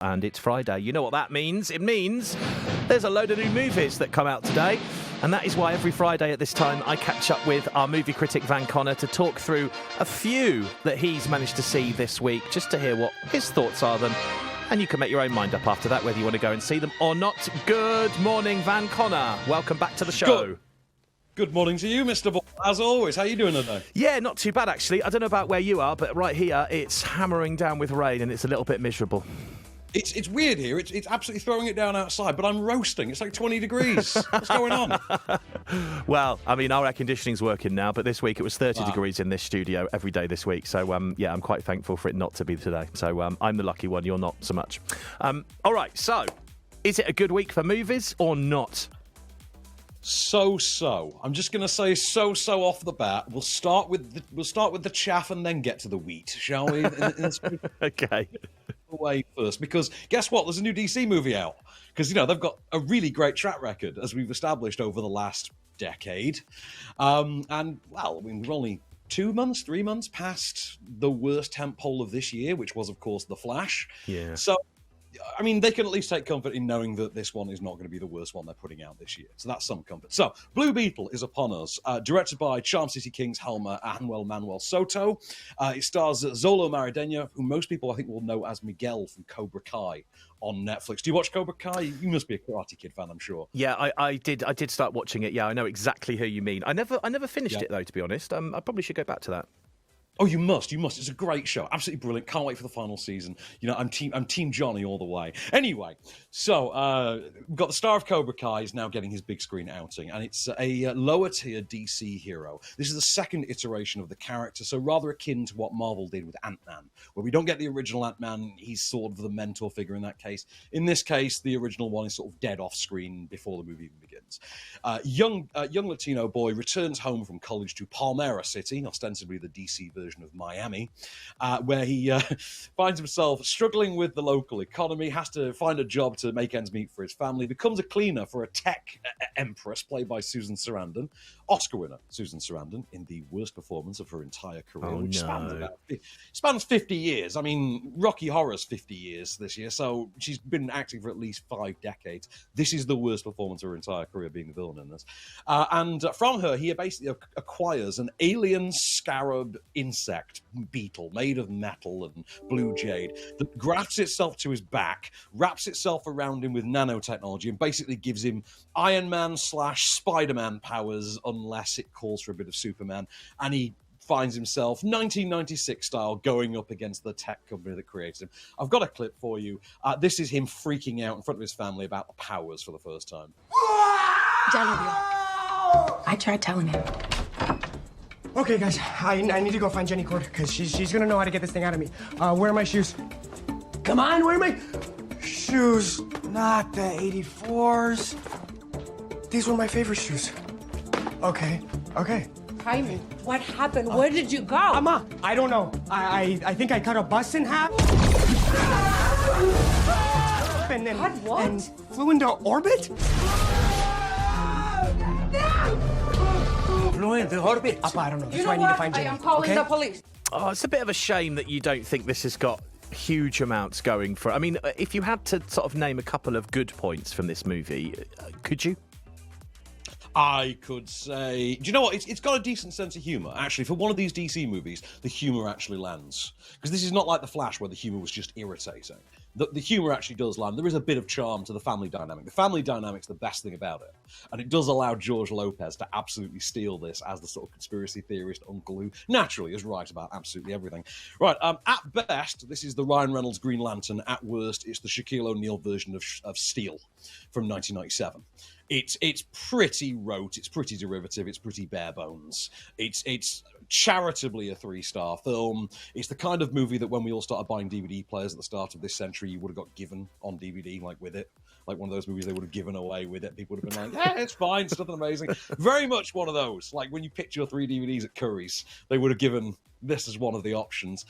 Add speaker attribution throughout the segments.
Speaker 1: and it's Friday. You know what that means? It means there's a load of new movies that come out today, and that is why every Friday at this time I catch up with our movie critic Van Connor to talk through a few that he's managed to see this week, just to hear what his thoughts are them. And you can make your own mind up after that, whether you want to go and see them or not. Good morning, Van Connor. Welcome back to the show.
Speaker 2: Good morning to you, Mr. Ball. As always, how are you doing today?
Speaker 1: Yeah, not too bad, actually. I don't know about where you are, but right here, it's hammering down with rain and it's a little bit miserable.
Speaker 2: It's weird here. It's absolutely throwing it down outside, but I'm roasting. It's like 20 degrees. What's going on?
Speaker 1: Well, I mean, our air conditioning's working now, but this week it was 30 degrees in this studio every day this week. So, yeah, I'm quite thankful for it not to be today. So I'm the lucky one. You're not so much. All right, so is it a good week for movies or not?
Speaker 2: So. I'm just going to say so off the bat. We'll start with the chaff and then get to the wheat, shall we?
Speaker 1: Okay.
Speaker 2: Away first, because guess what? There's a new DC movie out. Because, they've got a really great track record, as we've established over the last decade. And, well, I mean, we're only 3 months past the worst tentpole of this year, which was, of course, The Flash.
Speaker 1: Yeah.
Speaker 2: So, I mean, they can at least take comfort in knowing that this one is not going to be the worst one they're putting out this year. So that's some comfort. So, Blue Beetle is upon us, directed by Charm City Kings Helmer Manuel Soto. It stars Zolo Maridueña, who most people, I think, will know as Miguel from Cobra Kai on Netflix. Do you watch Cobra Kai? You must be a Karate Kid fan, I'm sure.
Speaker 1: Yeah, I did start watching it. Yeah, I know exactly who you mean. I never finished it, though, to be honest. I probably should go back to that.
Speaker 2: Oh, you must. It's a great show. Absolutely brilliant. Can't wait for the final season. I'm Team Johnny all the way. Anyway, so we've got the star of Cobra Kai is now getting his big screen outing, and it's a lower tier DC hero. This is the second iteration of the character, so rather akin to what Marvel did with Ant-Man, where we don't get the original Ant-Man. He's sort of the mentor figure in that case. In this case, the original one is sort of dead off screen before the movie even begins. Young Latino boy returns home from college to Palmera City, ostensibly the DC version of Miami, where he finds himself struggling with the local economy, has to find a job to make ends meet for his family, becomes a cleaner for a tech empress played by Susan Sarandon, Oscar winner Susan Sarandon, in the worst performance of her entire career, which spans 50 years. I mean, Rocky Horror's 50 years this year, so she's been acting for at least 5 decades. This is the worst performance of her entire career, being the villain in this. And from her, he basically acquires an alien scarab insect beetle made of metal and blue jade that grafts itself to his back, wraps itself around him with nanotechnology, and basically gives him Iron Man / Spider-Man powers, unless it calls for a bit of Superman. And he finds himself 1996 style going up against the tech company that created him. I've got a clip for you. This is him freaking out in front of his family about the powers for the first time.
Speaker 3: I tried telling him.
Speaker 4: Okay, guys, I need to go find Jenny Cord, because she's gonna know how to get this thing out of me. Where are my shoes? Come on, where are my shoes? Not the 84s. These were my favorite shoes. Okay.
Speaker 5: Jaime, what happened? Where did you go?
Speaker 4: Mama, I don't know. I think I cut a bus in half. And then,
Speaker 5: Cut what?
Speaker 4: And flew into orbit? Flew into orbit? Papa, I don't know. That's why I need to find Jenny.
Speaker 5: I am calling the police.
Speaker 1: Oh, it's a bit of a shame that you don't think this has got huge amounts going for. I mean, if you had to sort of name a couple of good points from this movie, could you?
Speaker 2: I could say, do you know what? It's got a decent sense of humour. Actually, for one of these DC movies, the humour actually lands. Because this is not like The Flash, where the humour was just irritating. The humour actually does land. There is a bit of charm to the family dynamic. The family dynamic's the best thing about it. And it does allow George Lopez to absolutely steal this as the sort of conspiracy theorist uncle who naturally is right about absolutely everything. Right, at best, this is the Ryan Reynolds Green Lantern. At worst, it's the Shaquille O'Neal version of Steel from 1997. It's pretty rote, it's pretty derivative, it's pretty bare bones. It's charitably a 3-star film. It's the kind of movie that when we all started buying DVD players at the start of this century, you would have got given on DVD, like with it. Like one of those movies they would have given away with it. People would have been like, yeah, it's fine, it's nothing amazing. Very much one of those. Like when you picked your 3 DVDs at Curry's, they would have given this as one of the options.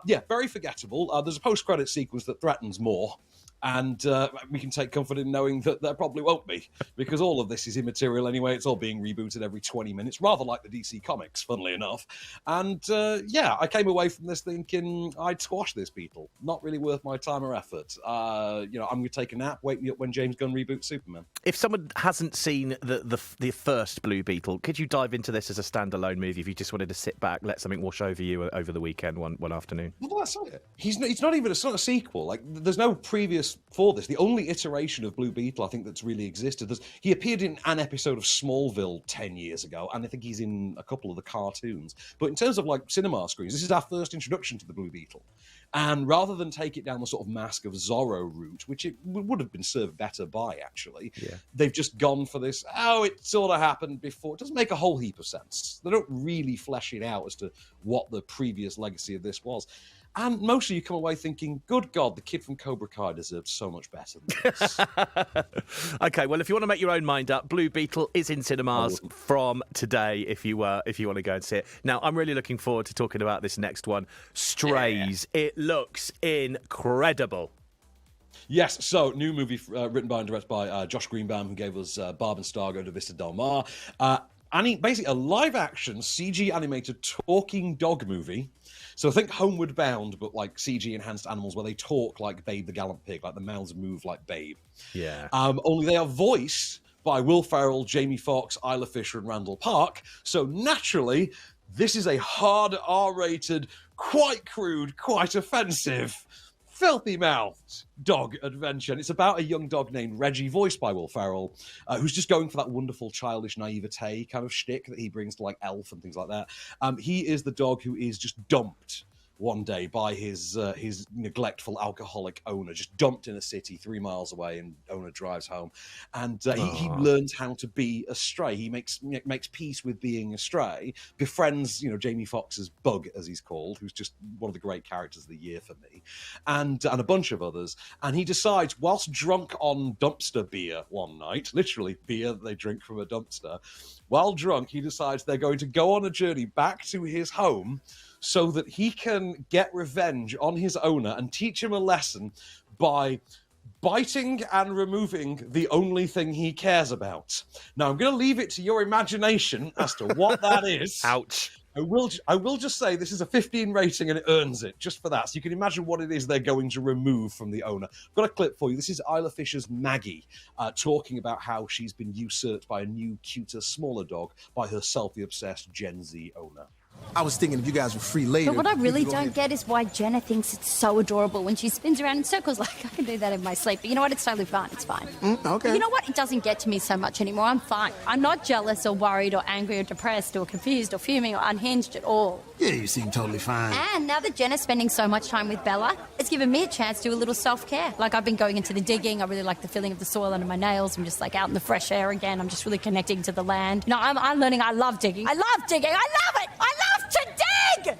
Speaker 2: Yeah, very forgettable. There's a post-credit sequence that threatens more. And we can take comfort in knowing that there probably won't be, because all of this is immaterial anyway. It's all being rebooted every 20 minutes, rather like the DC Comics, funnily enough. And yeah, I came away from this thinking I'd squash this Beetle. Not really worth my time or effort. I'm going to take a nap, wake me up when James Gunn reboots Superman.
Speaker 1: If someone hasn't seen the first Blue Beetle, could you dive into this as a standalone movie if you just wanted to sit back, let something wash over you over the weekend one afternoon?
Speaker 2: Well, that's it. It's not even a sequel. Like, there's no previous for this. The only iteration of Blue Beetle I think that's really existed. He appeared in an episode of Smallville 10 years ago, and I think he's in a couple of the cartoons. But in terms of like cinema screens, this is our first introduction to the Blue Beetle. And rather than take it down the sort of Mask of Zorro route, which it would have been served better by, actually, they've just gone for this, it sort of happened before. It doesn't make a whole heap of sense. They don't really flesh it out as to what the previous legacy of this was. And mostly you come away thinking, good God, the kid from Cobra Kai deserves so much better than this.
Speaker 1: Okay, well, if you want to make your own mind up, Blue Beetle is in cinemas from today if you want to go and see it. Now, I'm really looking forward to talking about this next one, Strays. Yeah. It looks incredible.
Speaker 2: Yes, so new movie written by and directed by Josh Greenbaum, who gave us Barb and Stargo de Vista Del Mar. Basically a live-action CG animated talking dog movie. So I think Homeward Bound, but like CG-enhanced animals where they talk like Babe the Gallant Pig, like the mouths move like Babe.
Speaker 1: Yeah.
Speaker 2: Only they are voiced by Will Ferrell, Jamie Foxx, Isla Fisher, and Randall Park. So naturally, this is a hard R-rated, quite crude, quite offensive, filthy-mouthed dog adventure. And it's about a young dog named Reggie, voiced by Will Ferrell, who's just going for that wonderful childish naivete kind of shtick that he brings to like Elf and things like that. He is the dog who is just dumped one day by his neglectful alcoholic owner, just dumped in a city 3 miles away, and owner drives home, and he learns how to be a stray. He makes peace with being a stray, befriends Jamie Foxx's Bug, as he's called, who's just one of the great characters of the year for me, and a bunch of others. And he decides, whilst drunk on dumpster beer one night, literally beer that they drink from a dumpster, while drunk, he decides they're going to go on a journey back to his home so that he can get revenge on his owner and teach him a lesson by biting and removing the only thing he cares about. Now, I'm going to leave it to your imagination as to what that is.
Speaker 1: Ouch.
Speaker 2: I will just say this is a 15 rating and it earns it just for that. So you can imagine what it is they're going to remove from the owner. I've got a clip for you. This is Isla Fisher's Maggie talking about how she's been usurped by a new, cuter, smaller dog by her selfie-obsessed Gen Z owner.
Speaker 6: I was thinking if you guys were free later.
Speaker 7: But what I really don't get is why Jenna thinks it's so adorable when she spins around in circles. Like, I can do that in my sleep. But you know what? It's totally fine. It's fine.
Speaker 6: Okay.
Speaker 7: But you know what? It doesn't get to me so much anymore. I'm fine. I'm not jealous or worried or angry or depressed or confused or fuming or unhinged at all.
Speaker 6: Yeah, you seem totally fine.
Speaker 7: And now that Jenna's spending so much time with Bella, it's given me a chance to do a little self-care. Like, I've been going into the digging. I really like the feeling of the soil under my nails. I'm just like out in the fresh air again. I'm just really connecting to the land. You know, I'm learning I love digging. I love digging. I love it. I love to dig.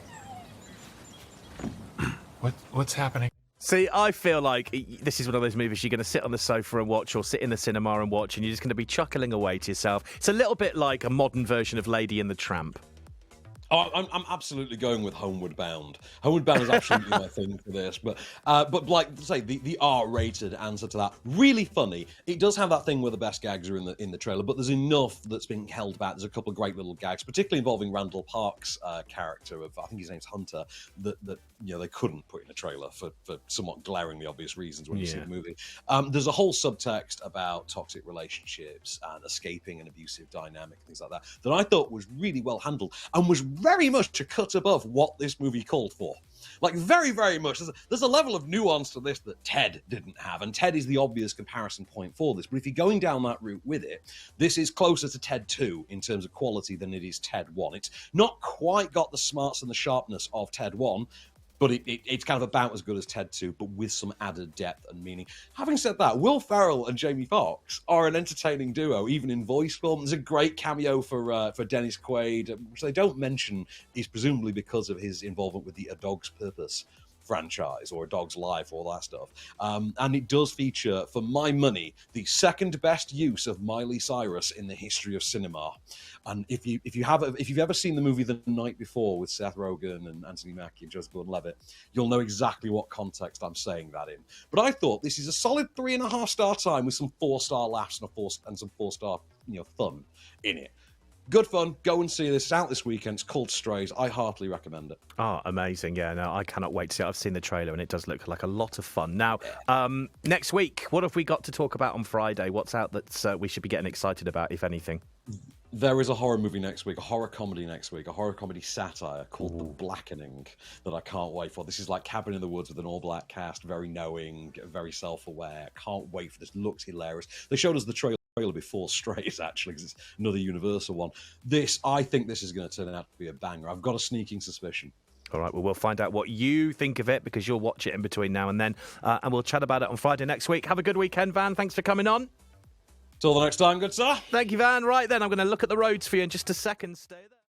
Speaker 8: What's happening?
Speaker 1: See, I feel like this is one of those movies you're going to sit on the sofa and watch, or sit in the cinema and watch, and you're just going to be chuckling away to yourself. It's a little bit like a modern version of Lady and the Tramp.
Speaker 2: Oh, I'm absolutely going with Homeward Bound. Homeward Bound is absolutely my thing for this. But like say the R-rated answer to that, really funny. It does have that thing where the best gags are in the trailer, but there's enough that's being held back. There's a couple of great little gags, particularly involving Randall Park's character of, I think his name's Hunter, that they couldn't put in a trailer for somewhat glaringly obvious reasons when you see the movie. There's a whole subtext about toxic relationships and escaping an abusive dynamic and things like that I thought was really well handled and was very much a cut above what this movie called for. Like, very, very much. There's a level of nuance to this that Ted didn't have, and Ted is the obvious comparison point for this. But if you're going down that route with it, this is closer to Ted 2 in terms of quality than it is Ted 1. It's not quite got the smarts and the sharpness of Ted 1, but it's kind of about as good as Ted 2, but with some added depth and meaning. Having said that, Will Ferrell and Jamie Foxx are an entertaining duo, even in voice form. There's a great cameo for Dennis Quaid, which they don't mention is presumably because of his involvement with the A Dog's Purpose franchise or A Dog's Life, all that stuff. And it does feature, for my money, the second best use of Miley Cyrus in the history of cinema. And if you've ever seen the movie The Night Before with Seth Rogen and Anthony Mackie and Joseph Gordon-Levitt, you'll know exactly what context I'm saying that in. But I thought this is a solid 3.5-star time with some 4-star laughs and some 4-star fun in it. Good fun. Go and see this. It's out this weekend. It's called Strays. I heartily recommend it.
Speaker 1: Oh, amazing. Yeah, no, I cannot wait to see it. I've seen the trailer and it does look like a lot of fun. Now, next week, what have we got to talk about on Friday? What's out that we should be getting excited about, if anything?
Speaker 2: There is a horror movie next week, a horror comedy next week, a horror comedy satire called The Blackening that I can't wait for. This is like Cabin in the Woods with an all-black cast, very knowing, very self-aware. Can't wait for this. Looks hilarious. They showed us the trailer before Strays, actually, because it's another Universal one. I think this is going to turn out to be a banger. I've got a sneaking suspicion.
Speaker 1: All right, well, we'll find out what you think of it because you'll watch it in between now and then, and we'll chat about it on Friday next week. Have a good weekend, Van. Thanks for coming on.
Speaker 2: Till the next time, good sir.
Speaker 1: Thank you, Van. Right then, I'm going to look at the roads for you in just a second. Stay there.